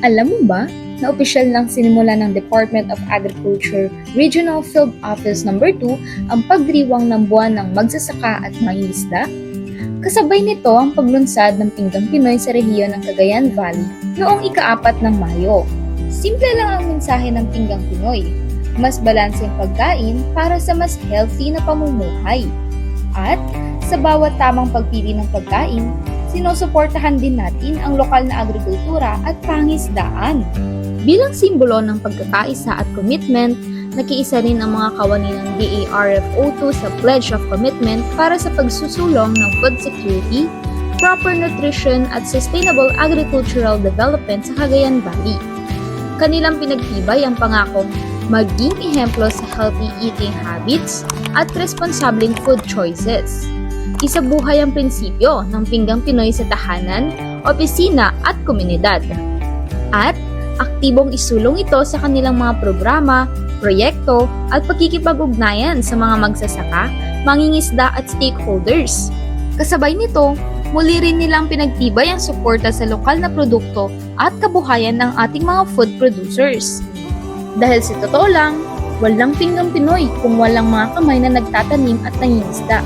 Alam mo ba na opisyal nang sinimula ng Department of Agriculture Regional Field Office No. 2 ang pagdiriwang ng buwan ng magsasaka at mangingisda? Kasabay nito ang paglunsad ng Pinggang Pinoy sa rehiyon ng Cagayan Valley noong ika-4 ng Mayo. Simple lang ang mensahe ng Pinggang Pinoy, mas balanseng pagkain para sa mas healthy na pamumuhay. At sa bawat tamang pagpili ng pagkain, sinusuportahan din natin ang lokal na agrikultura at pangisdaan. Bilang simbolo ng pagkakaisa at commitment, nakiisa rin ang mga kawani ng DARFO2 sa Pledge of Commitment para sa pagsusulong ng food security, proper nutrition at sustainable agricultural development sa Cagayan Valley. Kanilang pinagtibay ang pangakong maging ehemplo sa healthy eating habits at responsableng food choices. Isabuhay ang prinsipyo ng Pinggang Pinoy sa tahanan, opisina at komunidad. At aktibong isulong ito sa kanilang mga programa, proyekto at pagkikipag-ugnayan sa mga magsasaka, mangingisda at stakeholders. Kasabay nito, muli rin nilang pinagtibay ang suporta sa lokal na produkto at kabuhayan ng ating mga food producers. Dahil sa totoo lang, walang Pinggang Pinoy kung walang mga kamay na nagtatanim at nangingisda.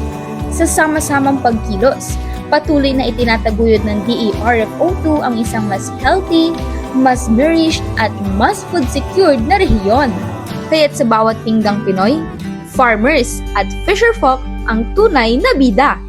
Sa sama-samang pagkilos, patuloy na itinataguyod ng DARFO2 ang isang mas healthy, mas nourished at mas food secured na rehiyon. Kaya't sa bawat Pinggang Pinoy, farmers at fisherfolk ang tunay na bida.